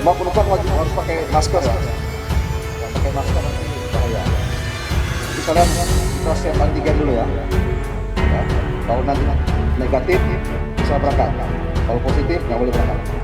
Semua penumpang wajib harus pakai masker ya. Yang pakai masker nanti bahaya. Jadi kalian kita swab antigen dulu ya. Ya. Kalau nanti negatif bisa berangkat. Kalau positif nggak boleh berangkat.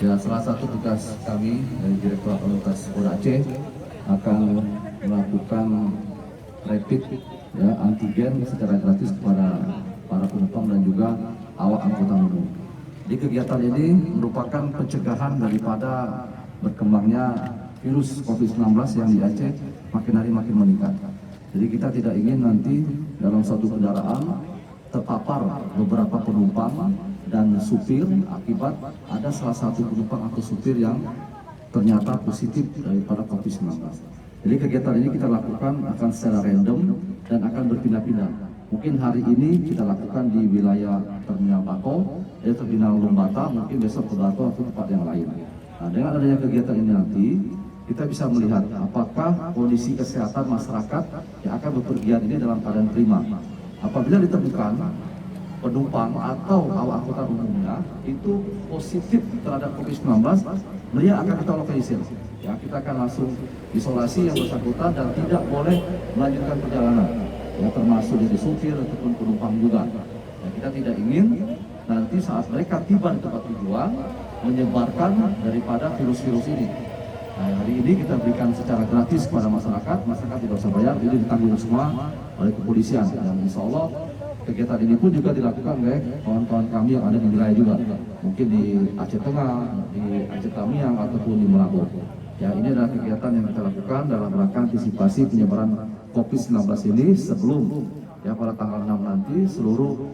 Ya, salah satu tugas kami dari Direktorat Lalu Lintas Polda Aceh akan melakukan rapid ya, antigen secara gratis kepada para penumpang dan juga awak angkutan umum. Di kegiatan ini merupakan pencegahan daripada berkembangnya virus COVID-19 yang di Aceh makin hari makin meningkat. Jadi kita tidak ingin nanti dalam satu kendaraan terpapar beberapa penumpang dan supir akibat ada salah satu penumpang atau supir yang ternyata positif daripada COVID-19. Jadi kegiatan ini kita lakukan akan secara random dan akan berpindah-pindah. Mungkin hari ini kita lakukan di wilayah Terminal Bako, di Terminal Lombata, mungkin besok ke Batu atau tempat yang lain. Nah, dengan adanya kegiatan ini nanti, kita bisa melihat apakah kondisi kesehatan masyarakat yang akan bepergian ini dalam keadaan prima. Apabila ditemukan penumpang atau awak angkutan umumnya itu positif terhadap COVID-19, dia akan kita lokalisir. Ya, kita akan langsung isolasi yang bersangkutan dan tidak boleh melanjutkan perjalanan. Ya, termasuk dari supir ataupun penumpang juga. Ya, kita tidak ingin nanti saat mereka tiba di tempat tujuan menyebarkan daripada virus-virus ini. Nah, hari ini kita berikan secara gratis kepada masyarakat tidak usah bayar, ini ditanggung semua oleh kepolisian. Dan insya Allah kegiatan ini pun juga dilakukan oleh kawan-kawan kami yang ada di wilayah juga, mungkin di Aceh Tengah, di Aceh Tamiang ataupun di Merak. Ya, ini adalah kegiatan yang kita lakukan dalam rangka antisipasi penyebaran COVID-19 ini sebelum ya pada tanggal 6 nanti seluruh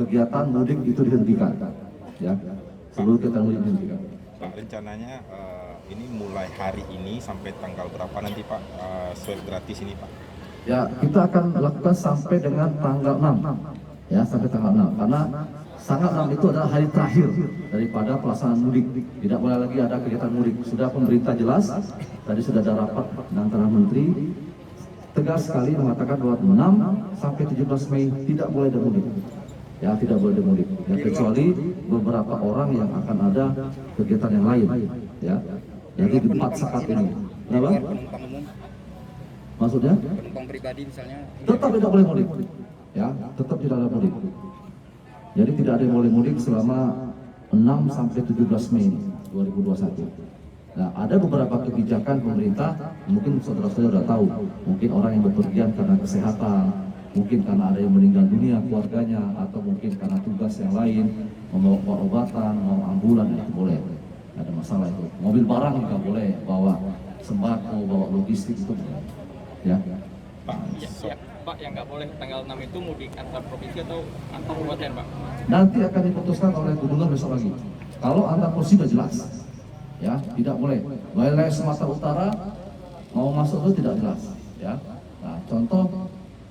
kegiatan mudik itu dihentikan. Ya, seluruh kegiatan mudik dihentikan. Pak, rencananya ini mulai hari ini sampai tanggal berapa nanti Pak swab gratis ini Pak? Ya, kita akan lakukan sampai dengan tanggal 6. Ya, sampai tanggal 6. Karena tanggal 6 itu adalah hari terakhir daripada pelaksanaan mudik. Tidak boleh lagi ada kegiatan mudik. Sudah pemerintah jelas, tadi sudah ada rapat antara menteri, tegas sekali mengatakan bahwa 6 sampai 17 Mei tidak boleh ada mudik. Ya, tidak boleh ada mudik. Ya, kecuali beberapa orang yang akan ada kegiatan yang lain. Ya, jadi di 4 saat ini. Kenapa? Maksudnya? Penumpang pribadi misalnya Tetap tidak boleh mudik. Ya, tetap tidak ada mudik. Jadi tidak ada yang boleh mudik selama 6 sampai 17 Mei 2021. Nah, ada beberapa kebijakan pemerintah, mungkin saudara-saudara sudah tahu. Mungkin orang yang bepergian karena kesehatan, mungkin karena ada yang meninggal dunia keluarganya, atau mungkin karena tugas yang lain, membawa obatan, mau ambulan, itu boleh. Tidak ada masalah itu. Mobil barang juga boleh, bawa sembako, bawa logistik itu boleh. Ya. Pak, ya, Pak, yang nggak boleh tanggal 6 itu mudik antar provinsi atau antar kabupaten Pak? Nanti akan diputuskan oleh gubernur besok lagi. Kalau antar provinsi sudah jelas, ya tidak boleh. Wilayah Sumatera Utara mau masuk itu tidak jelas, ya. Nah, contoh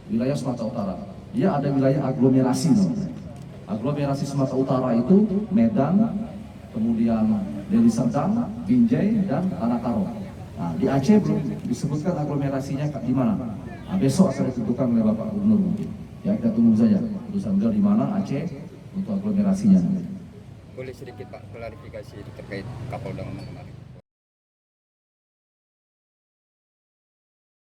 wilayah Sumatera Utara, dia ada wilayah aglomerasi namanya. Aglomerasi Sumatera Utara itu Medan, kemudian Deli Serdang, Binjai, dan Tanah Karo. Nah, di Aceh belum disebutkan aglomerasinya di mana. Nah, besok akan ditentukan oleh Bapak Gubernur mungkin. Ya, kita tunggu saja keputusan beliau di mana Aceh untuk aglomerasinya. Boleh sedikit Pak klarifikasi terkait Kapolda kemarin?